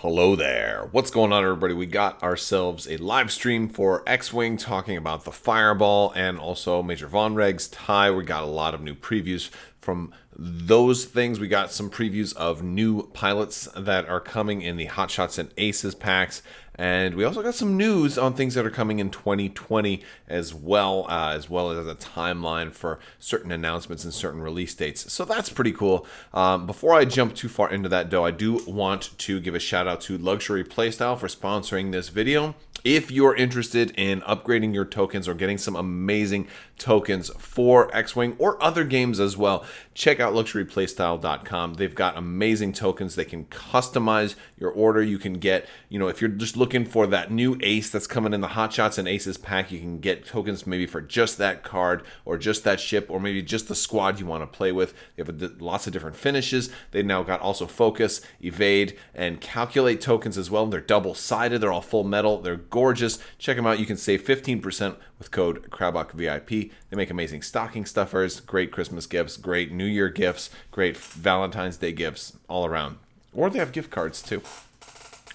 Hello there. What's going on, everybody? We got ourselves a live stream for X-Wing talking about the Fireball and also Major Von Reg's tie. We got a lot of new previews from those things. We got some previews of new pilots that are coming in the Hotshots and Aces packs. And we also got some news on things that are coming in 2020 as well as a timeline for certain announcements and certain release dates. So that's pretty cool. Before I jump too far into that, though, I do want to give a shout out to Luxury Playstyle for sponsoring this video. If you're interested in upgrading your tokens or getting some amazing tokens for X-Wing or other games as well, check out luxuryplaystyle.com. They've got amazing tokens. They can customize your order. You can get, if you're just looking for that new ace that's coming in the Hotshots and Aces pack, you can get tokens maybe for just that card or just that ship or maybe just the squad you want to play with. They have lots of different finishes. They've now got also Focus, Evade, and Calculate tokens as well. They're double-sided. They're all full metal. They're gorgeous. Check them out. You can save 15% with code Crabbok VIP. They make amazing stocking stuffers, great Christmas gifts, great New Year gifts, great Valentine's Day gifts all around. Or they have gift cards too.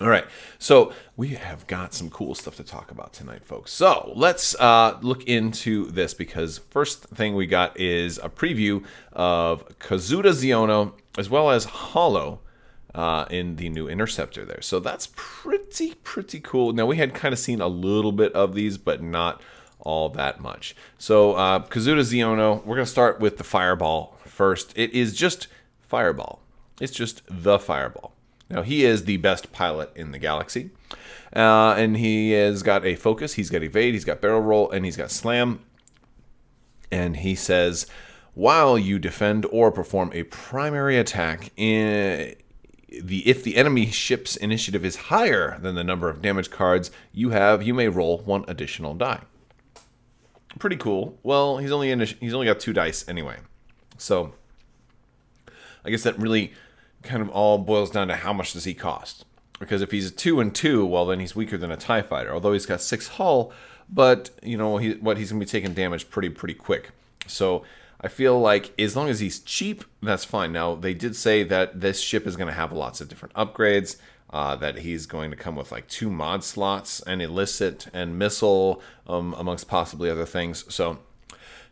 All right, so we have got some cool stuff to talk about tonight, folks. So let's look into this because first thing we got is a preview of Kazuda Xiono as well as Hollow in the new Interceptor there. So that's pretty cool. Now, we had kind of seen a little bit of these, but not all that much. So Kazuda Xiono, we're going to start with the Fireball first. It is just Fireball. It's just the Fireball. Now, he is the best pilot in the galaxy, and he has got a Focus, he's got Evade, he's got Barrel Roll, and he's got Slam. And he says, while you defend or perform a primary attack, if the enemy ship's initiative is higher than the number of damage cards you have, you may roll one additional die. Pretty cool. Well, he's only got 2 dice anyway, so I guess that really kind of all boils down to how much does he cost. Because if he's a 2 and 2, well, then he's weaker than a TIE fighter. Although he's got 6 hull, but he's going to be taking damage pretty quick. So I feel like as long as he's cheap, that's fine. Now, they did say that this ship is going to have lots of different upgrades. That he's going to come with like 2 mod slots, and illicit and missile, amongst possibly other things. So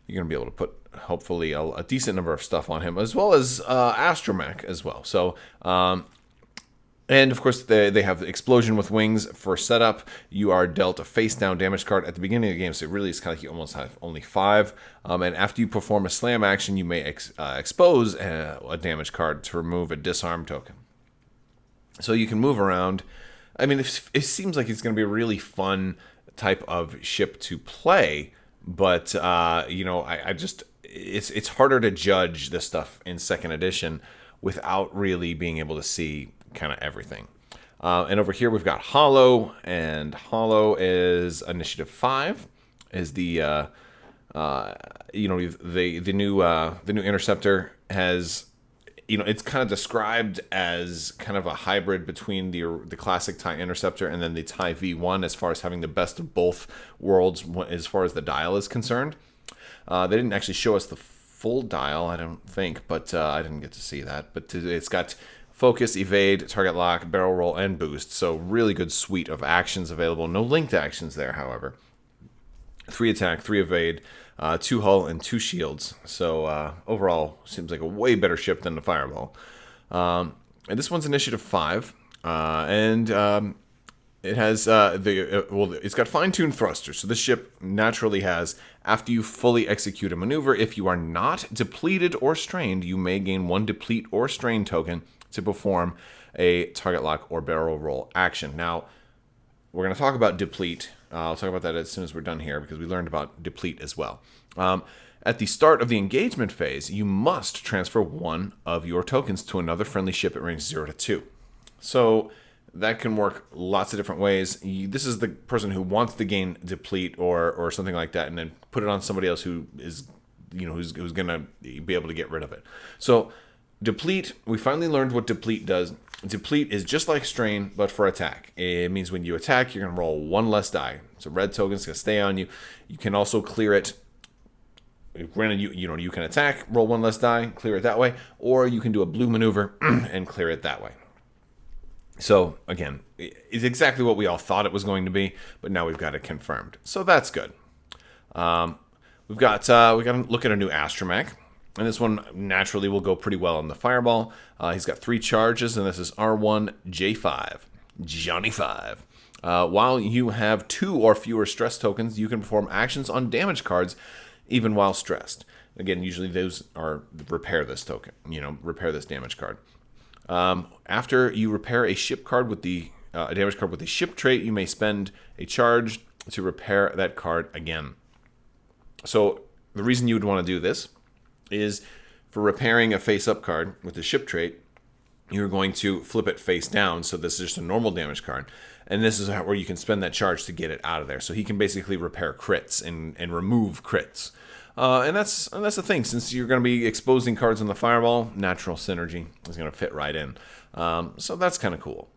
you're going to be able to put hopefully a decent number of stuff on him, as well as Astromech as well. So, and of course they have Explosion with Wings for setup. You are dealt a face-down damage card at the beginning of the game, so it really is kind of like you almost have only 5. And after you perform a slam action, you may expose a damage card to remove a disarm token. So you can move around. I mean, it seems like it's going to be a really fun type of ship to play, but I just it's harder to judge this stuff in second edition without really being able to see kind of everything. And over here we've got Hollow, and Hollow is Initiative 5, is the new Interceptor has. It's kind of described as kind of a hybrid between the classic TIE Interceptor and then the TIE V1 as far as having the best of both worlds as far as the dial is concerned. They didn't actually show us the full dial, I don't think, but I didn't get to see that. But it's got Focus, Evade, Target Lock, Barrel Roll, and Boost. So really good suite of actions available. No linked actions there, however. 3 attack, 3 evade, 2 hull, and 2 shields. So overall, seems like a way better ship than the Fireball. And this one's Initiative 5, and it has it's got fine-tuned thrusters. So this ship naturally has, after you fully execute a maneuver, if you are not depleted or strained, you may gain 1 deplete or strain token to perform a target lock or barrel roll action. Now, we're going to talk about deplete. I'll talk about that as soon as we're done here because we learned about deplete as well. At the start of the engagement phase, you must transfer 1 of your tokens to another friendly ship at range 0 to 2. So that can work lots of different ways. This is the person who wants to gain deplete or something like that, and then put it on somebody else who is, who's going to be able to get rid of it. So deplete, we finally learned what deplete does. Deplete is just like strain, but for attack. It means when you attack, you're going to roll 1 less die. So red token's going to stay on you. You can also clear it. Granted, you can attack, roll 1 less die, clear it that way, or you can do a blue maneuver and clear it that way. So again, it's exactly what we all thought it was going to be, but now we've got it confirmed. So that's good. We got to look at a new astromech, and this one naturally will go pretty well on the fireball. He's got 3 charges, and this is R1J5, Johnny 5. While you have 2 or fewer stress tokens, you can perform actions on damage cards, even while stressed. Again, usually those are repair this token, repair this damage card. After you repair a ship card with a damage card with a ship trait, you may spend a charge to repair that card again. So the reason you would want to do this is for repairing a face-up card with the ship trait, you're going to flip it face down. So this is just a normal damage card. And this is where you can spend that charge to get it out of there. So he can basically repair crits and remove crits. And that's the thing. Since you're going to be exposing cards on the fireball, natural synergy is going to fit right in. So that's kind of cool.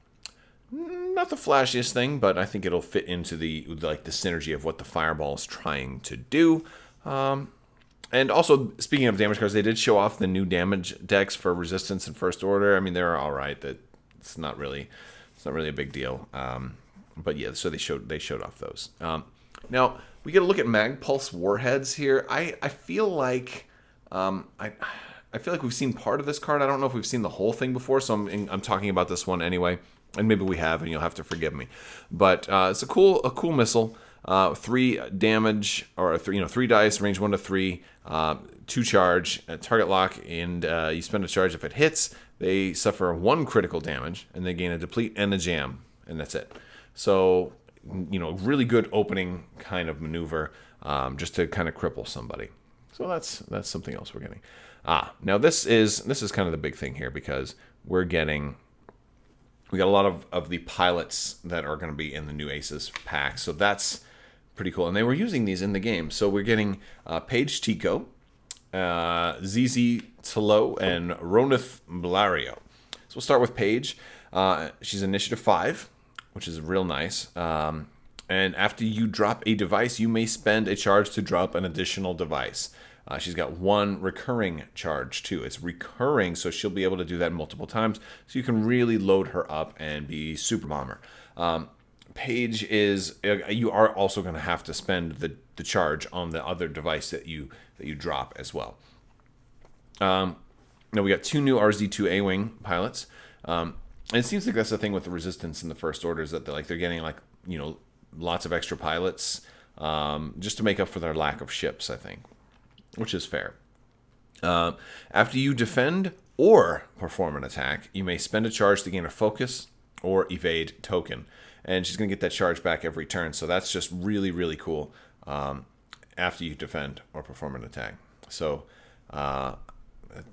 Not the flashiest thing, but I think it'll fit into the synergy of what the fireball is trying to do. And also, speaking of damage cards, they did show off the new damage decks for Resistance and First Order. I mean, they're all right. It's not really a big deal. But yeah, so they showed off those. Now we get a look at Mag Pulse Warheads here. I feel like I feel like we've seen part of this card. I don't know if we've seen the whole thing before, so I'm talking about this one anyway. And maybe we have, and you'll have to forgive me. But it's a cool missile. 3 damage, or 3 dice, range 1 to 3, 2 charge, target lock, and you spend a charge. If it hits, they suffer 1 critical damage, and they gain a deplete and a jam, and that's it. So, really good opening kind of maneuver, just to kind of cripple somebody. So that's something else we're getting. Now this is kind of the big thing here, because we got a lot of the pilots that are going to be in the new Aces pack, so that's pretty cool. And they were using these in the game. So we're getting Paige Tico, ZZ Talo, and Ronith Blario. So we'll start with Paige. She's initiative 5, which is real nice. And after you drop a device, you may spend a charge to drop an additional device. She's got 1 recurring charge too. It's recurring, so she'll be able to do that multiple times. So you can really load her up and be super bomber. Paige is, you are also going to have to spend the charge on the other device that you drop as well. Now we got 2 new RZ2 A-Wing pilots. And it seems like that's the thing with the Resistance in the First Order, is that they're getting lots of extra pilots, just to make up for their lack of ships, I think. Which is fair. After you defend or perform an attack, you may spend a charge to gain a focus or evade token. And she's going to get that charge back every turn. So that's just really, really cool after you defend or perform an attack. So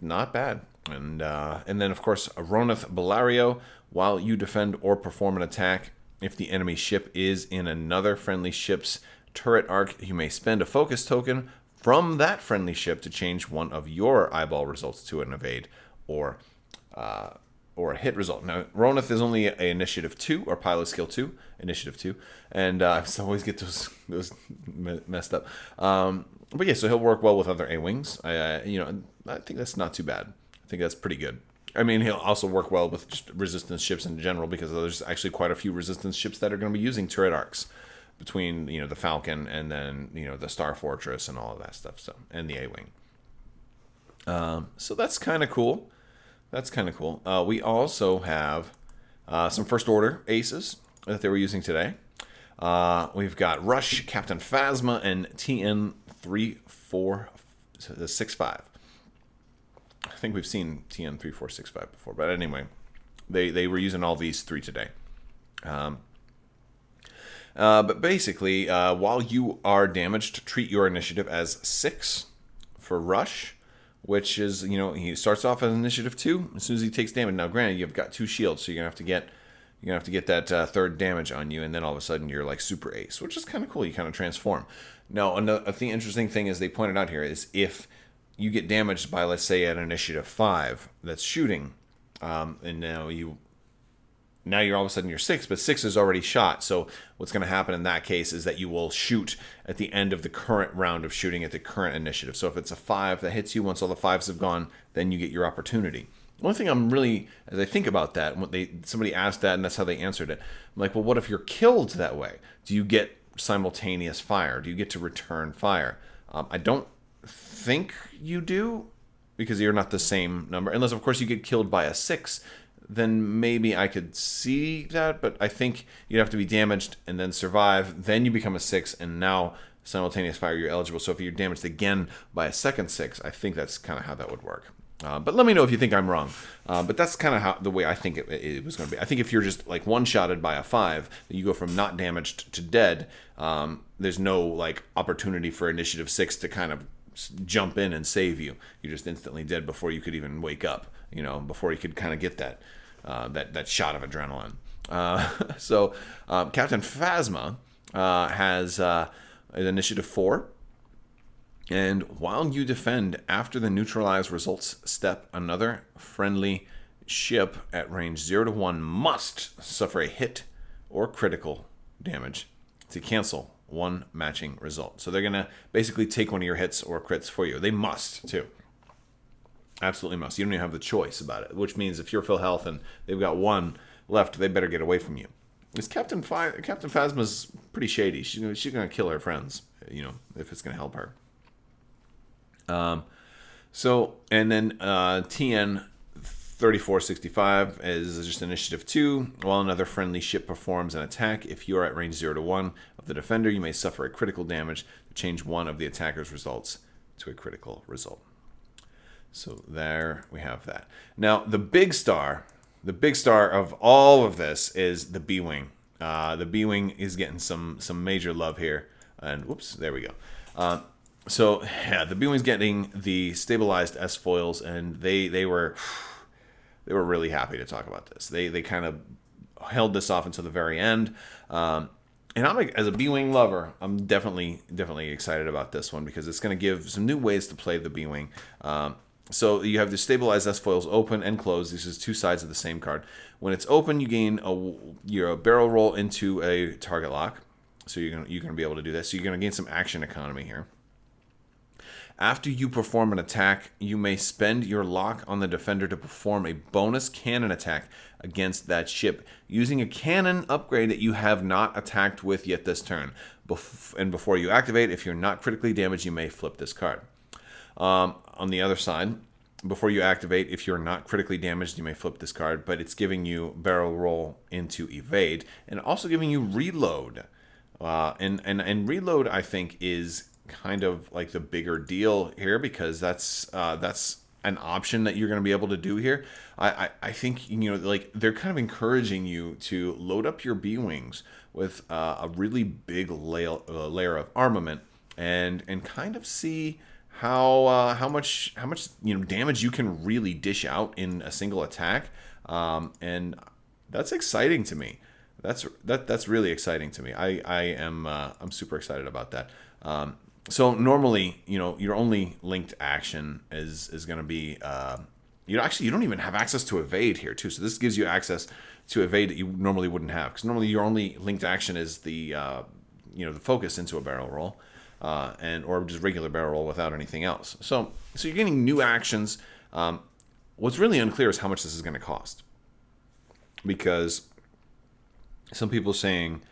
not bad. And then, of course, Ronith Belario. While you defend or perform an attack, if the enemy ship is in another friendly ship's turret arc, you may spend a focus token from that friendly ship to change one of your eyeball results to an evade or a hit result. Now, Ronith is only a initiative 2, or pilot skill 2, initiative 2, and I always get those messed up. But yeah, so he'll work well with other A-Wings. I think that's not too bad. I think that's pretty good. I mean, he'll also work well with just Resistance ships in general, because there's actually quite a few Resistance ships that are going to be using turret arcs, between the Falcon and then the Star Fortress and all of that stuff, so, and the A-Wing. So that's kind of cool. We also have some First Order Aces that they were using today. We've got Rush, Captain Phasma, and TN3465. I think we've seen TN3465 before, but anyway, they were using all these 3 today. But basically, while you are damaged, treat your initiative as 6 for Rush, which is, he starts off as initiative 2 as soon as he takes damage. Now, granted, you've got 2 shields, so you're gonna have to get that 3rd damage on you, and then all of a sudden you're like super ace, which is kind of cool. You kind of transform. Now, interesting thing is they pointed out here is if you get damaged by, let's say, an initiative 5 that's shooting, and now you're all of a sudden you're 6, but 6 is already shot. So what's going to happen in that case is that you will shoot at the end of the current round of shooting at the current initiative. So if it's a 5 that hits you, once all the 5s have gone, then you get your opportunity. One thing I'm really, as I think about that, and somebody asked that, and that's how they answered it. I'm like, well, what if you're killed that way? Do you get simultaneous fire? Do you get to return fire? I don't think you do, because you're not the same number, unless of course you get killed by a 6. Then maybe I could see that, but I think you'd have to be damaged and then survive. Then you become a 6, and now simultaneous fire, you're eligible. So if you're damaged again by a second 6, I think that's kind of how that would work. But let me know if you think I'm wrong. But that's kind of how the way I think it was going to be. I think if you're just like one-shotted by a 5, you go from not damaged to dead. There's no like opportunity for Initiative 6 to kind of jump in and save you. You're just instantly dead before you could even wake up. Before you could kind of get that shot of adrenaline. So Captain Phasma has Initiative 4. And while you defend after the neutralize results step, another friendly ship at range 0 to 1 must suffer a hit or critical damage to cancel one matching result. So they're going to basically take one of your hits or crits for you. They must, too. Absolutely must. You don't even have the choice about it, which means if you're full health and they've got one left, they better get away from you. This Captain Phasma's pretty shady. She's going to kill her friends, if it's going to help her. And then TN 3465 is just Initiative 2. While another friendly ship performs an attack, if you are at range 0 to 1 of the defender, you may suffer a critical damage to change one of the attacker's results to a critical result. So there we have that. Now, the big star of all of this is the B-Wing. The B-Wing is getting some major love here. And whoops, there we go. So yeah, the B-Wing's getting the stabilized S foils, and they were really happy to talk about this. They kind of held this off until the very end. And as a B-Wing lover, I'm definitely excited about this one because it's going to give some new ways to play the B-Wing. So you have the stabilized S foils open and closed. This is two sides of the same card. When it's open, you gain a barrel roll into a target lock. So you're going to be able to do that. So you're going to gain some action economy here. After you perform an attack, you may spend your lock on the defender to perform a bonus cannon attack against that ship using a cannon upgrade that you have not attacked with yet this turn. And before you activate, if you're not critically damaged, you may flip this card. On the other side, before you activate, if you're not critically damaged, you may flip this card, but it's giving you barrel roll into evade and also giving you reload. And reload, I think, is kind of like the bigger deal here because that's an option that you're going to be able to do here. I think like they're kind of encouraging you to load up your B-Wings with a really big layer of armament and kind of see how much damage you can really dish out in a single attack, and that's exciting to me. That's really exciting to me. I'm super excited about that. So normally, your only linked action is going to be, you don't even have access to evade here too. So this gives you access to evade that you normally wouldn't have, because normally your only linked action is the focus into a barrel roll, or just regular barrel roll without anything else. So you're getting new actions. What's really unclear is how much this is going to cost, because some people are saying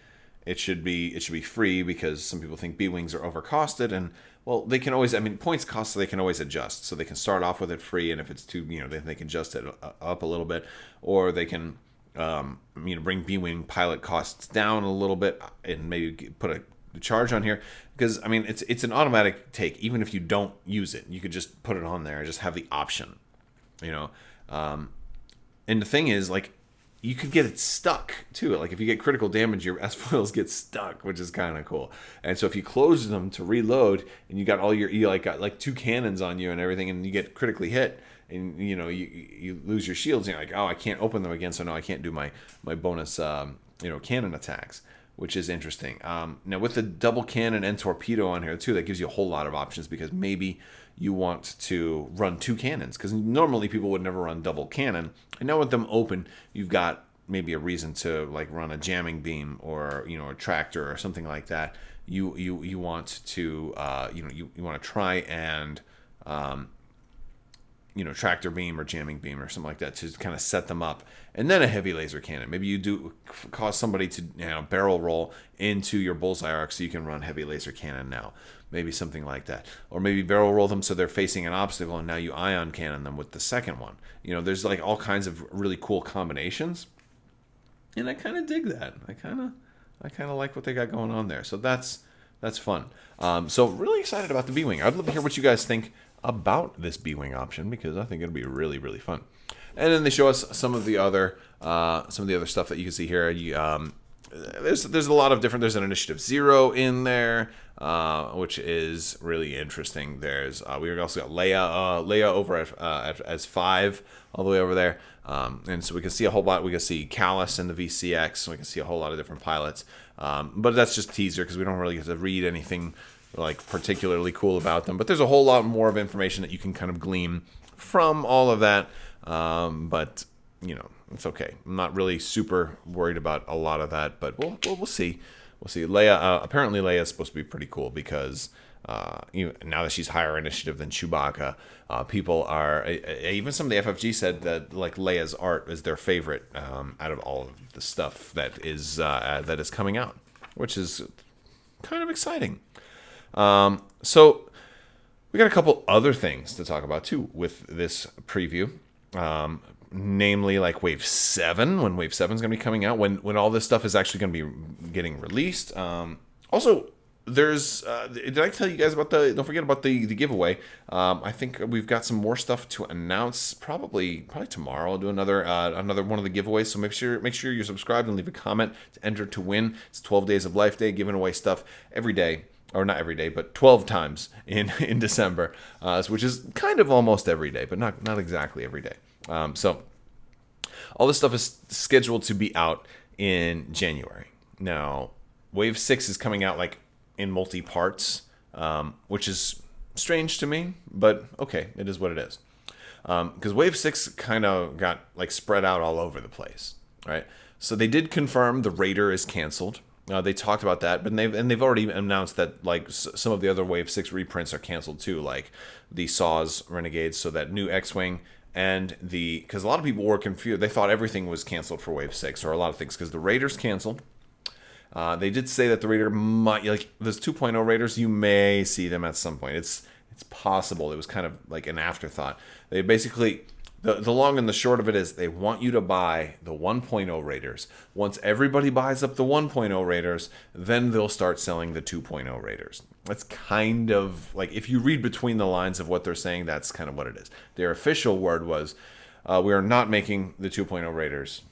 it should be free because some people think B-Wings are overcosted, and well, they can always, points cost, so they can always adjust. So they can start off with it free, and if it's too, they can adjust it up a little bit, or they can, bring B-Wing pilot costs down a little bit and maybe put a charge on here, because it's an automatic take. Even if you don't use it, you could just put it on there and just have the option, and the thing is, like, you could get it stuck too. Like if you get critical damage, your S foils get stuck, which is kind of cool. And so if you close them to reload, and you got got 2 cannons on you and everything, and you get critically hit, and you lose your shields, and you're like, oh, I can't open them again, so now I can't do my bonus cannon attacks, which is interesting. Now with the double cannon and torpedo on here too, that gives you a whole lot of options, because maybe you want to run 2 cannons, because normally people would never run double cannon. And now with them open, you've got maybe a reason to like run a jamming beam or a tractor or something like that. You want to you want to try and tractor beam or jamming beam or something like that to kind of set them up, and then a heavy laser cannon. Maybe you do cause somebody to barrel roll into your bullseye arc so you can run heavy laser cannon now. Maybe something like that. Or maybe barrel roll them so they're facing an obstacle and now you ion cannon them with the second one. There's like all kinds of really cool combinations. And I kind of dig that. I kind of like what they got going on there. So that's fun. So really excited about the B-Wing. I'd love to hear what you guys think about this B-Wing option, because I think it'll be really, really fun. And then they show us some of the other stuff that you can see here. There's a lot of different. There's an Initiative 0 in there, which is really interesting. We also got Leia over as 5 all the way over there, and so we can see a whole lot. We can see Callus in the VCX, so we can see a whole lot of different pilots. But that's just teaser because we don't really get to read anything like particularly cool about them. But there's a whole lot more of information that you can kind of glean from all of that. But it's okay. I'm not really super worried about a lot of that, but we'll see. We'll see. Leia, apparently Leia is supposed to be pretty cool because now that she's higher initiative than Chewbacca, people are, even some of the FFG said that like Leia's art is their favorite out of all of the stuff that is coming out, which is kind of exciting. So we got a couple other things to talk about too with this preview. Namely, like Wave 7, when Wave 7 is going to be coming out, when all this stuff is actually going to be getting released. Also, there's did I tell you guys about don't forget about the giveaway. I think we've got some more stuff to announce probably tomorrow. I'll do another one of the giveaways, so make sure you're subscribed and leave a comment to enter to win. It's 12 Days of Life Day, giving away stuff every day, or not every day, but 12 times in December, which is kind of almost every day, but not exactly every day. So all this stuff is scheduled to be out in January. Now, Wave 6 is coming out like in multi-parts, which is strange to me, but okay, it is what it is. Because Wave 6 kind of got like spread out all over the place, right? So they did confirm the Raider is canceled. They talked about that, but they've already announced that like some of the other Wave 6 reprints are canceled too, like the Saws Renegades, so that new X-Wing. And because a lot of people were confused. They thought everything was canceled for Wave 6, or a lot of things, because the Raiders canceled. They did say that the Raider might, like, those 2.0 Raiders, you may see them at some point. It's possible. It was kind of like an afterthought. They basically, the long and the short of it is, they want you to buy the 1.0 Raiders. Once everybody buys up the 1.0 Raiders, then they'll start selling the 2.0 Raiders. That's kind of, like, if you read between the lines of what they're saying, that's kind of what it is. Their official word was, we are not making the 2.0 Raiders.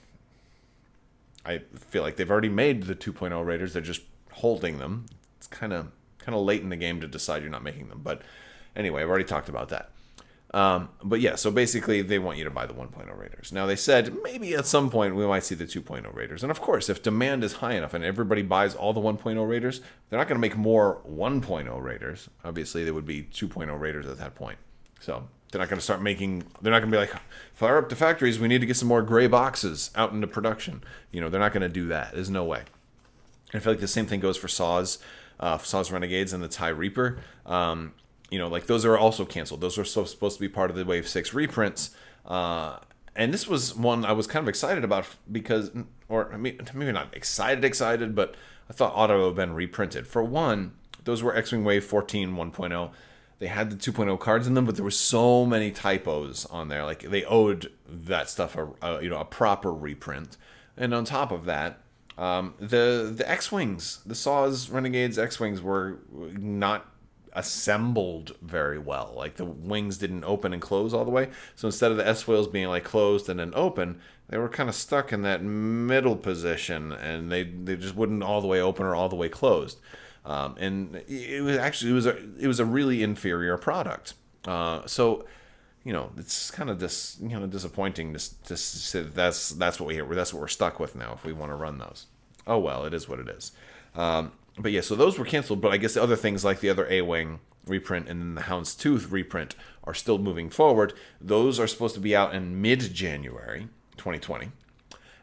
I feel like they've already made the 2.0 Raiders. They're just holding them. It's kind of late in the game to decide you're not making them. But anyway, I've already talked about that. But yeah, so basically they want you to buy the 1.0 Raiders. Now they said maybe at some point we might see the 2.0 Raiders. And of course, if demand is high enough and everybody buys all the 1.0 Raiders, they're not going to make more 1.0 Raiders. Obviously, there would be 2.0 Raiders at that point. So they're not going to start making, they're not going to be like, fire up the factories, we need to get some more gray boxes out into production. They're not going to do that. There's no way. And I feel like the same thing goes for Saws Renegades and the TIE Reaper. Like those are also canceled. Those are supposed to be part of the Wave 6 reprints. And this was one I was kind of excited about because, or maybe not excited, but I thought ought to have been reprinted. For one, those were X-Wing Wave 14 1.0. They had the 2.0 cards in them, but there were so many typos on there. Like they owed that stuff a proper reprint. And on top of that, the X-Wings, the Saws Renegades X-Wings were not assembled very well. Like the wings didn't open and close all the way. So instead of the S-foils being like closed and then open, they were kind of stuck in that middle position, and they just wouldn't all the way open or all the way closed. And it was a really inferior product. So it's kind of disappointing to say that's what we're stuck with now if we want to run those. Oh well, it is what it is. But yeah, so those were canceled, but I guess the other things like the other A-Wing reprint and then the Houndstooth reprint are still moving forward. Those are supposed to be out in mid-January 2020.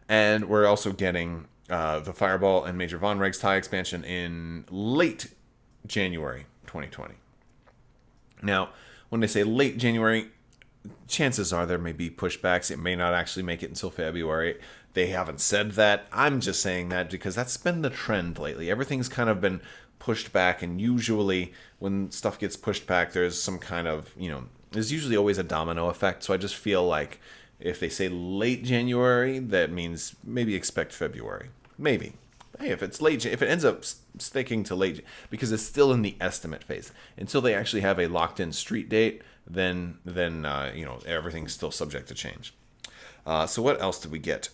And we're also getting the Fireball and Major Von Reg's TIE expansion in late January 2020. Now, when they say late January, chances are there may be pushbacks. It may not actually make it until February. They haven't said that. I'm just saying that because that's been the trend lately. Everything's kind of been pushed back, and usually when stuff gets pushed back, there's some kind of, there's usually always a domino effect. So I just feel like if they say late January, that means maybe expect February. Maybe. Hey, if it's late, if it ends up sticking to late, because it's still in the estimate phase until they actually have a locked-in street date, then everything's still subject to change. So what else did we get?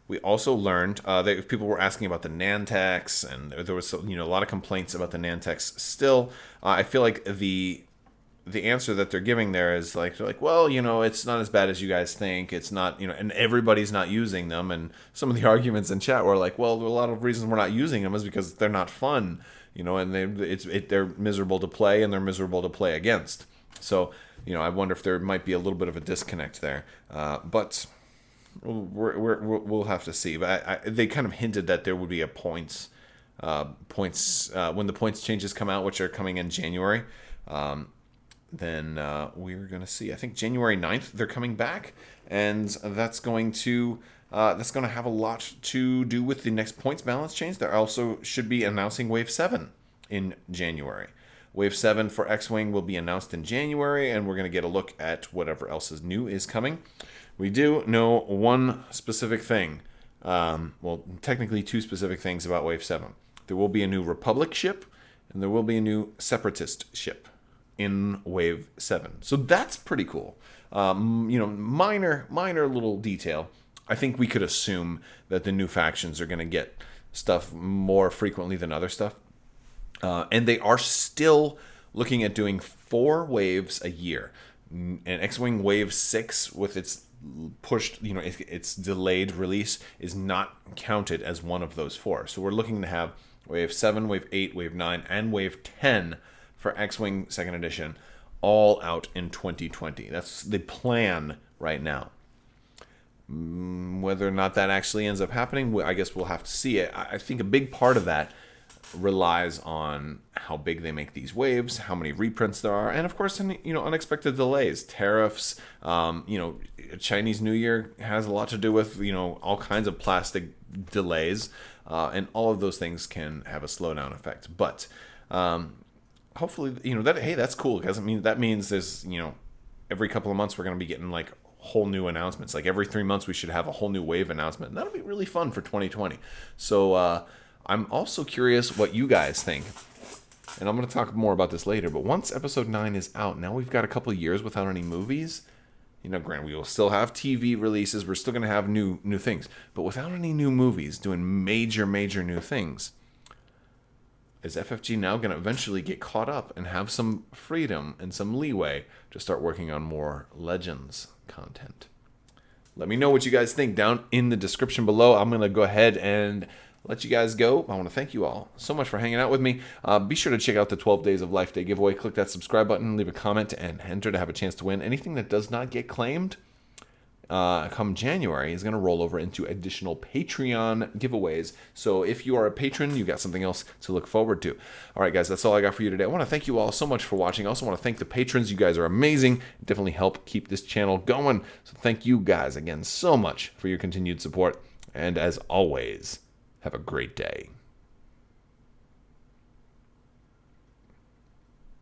We also learned that people were asking about the Nantex, and there was a lot of complaints about the Nantex. Still, I feel like the answer that they're giving there is they're like, well, it's not as bad as you guys think. It's not, and everybody's not using them. And some of the arguments in chat were like, well, a lot of reasons we're not using them is because they're not fun, and they're miserable to play, and they're miserable to play against. So, I wonder if there might be a little bit of a disconnect there. But we'll have to see. But they kind of hinted that there would be a points when the points changes come out, which are coming in January. Then we're going to see. I think January 9th they're coming back, and that's going to have a lot to do with the next points balance change. They also should be announcing Wave 7 in January. Wave 7 for X-Wing will be announced in January, and we're going to get a look at whatever else is new is coming. We do know one specific thing. Well, technically two specific things about Wave 7. There will be a new Republic ship, and there will be a new Separatist ship in Wave 7. So that's pretty cool. Minor little detail. I think we could assume that the new factions are going to get stuff more frequently than other stuff. And they are still looking at doing 4 waves a year. And X-Wing Wave 6, with its pushed, its delayed release, is not counted as one of those 4. So we're looking to have Wave 7, Wave 8, Wave 9, and Wave 10 for X-Wing 2nd Edition all out in 2020. That's the plan right now. Whether or not that actually ends up happening, I guess we'll have to see it. I think a big part of that relies on how big they make these waves, how many reprints there are, and of course, unexpected delays, tariffs. Chinese New Year has a lot to do with all kinds of plastic delays, and all of those things can have a slowdown effect. But hopefully, that's cool, because that means there's every couple of months we're going to be getting like whole new announcements. Like every 3 months we should have a whole new wave announcement, and that'll be really fun for 2020. So I'm also curious what you guys think. And I'm going to talk more about this later, but once episode 9 is out, now we've got a couple of years without any movies. Granted, we will still have TV releases, we're still going to have new things, but without any new movies doing major new things, is FFG now going to eventually get caught up and have some freedom and some leeway to start working on more Legends content? Let me know what you guys think down in the description below. I'm going to go ahead and let you guys go. I want to thank you all so much for hanging out with me. Be sure to check out the 12 Days of Life Day giveaway. Click that subscribe button, leave a comment, and enter to have a chance to win. Anything that does not get claimed come January is going to roll over into additional Patreon giveaways. So if you are a patron, you got something else to look forward to. All right, guys, that's all I got for you today. I want to thank you all so much for watching. I also want to thank the patrons. You guys are amazing. Definitely help keep this channel going. So thank you guys again so much for your continued support. And as always, have a great day.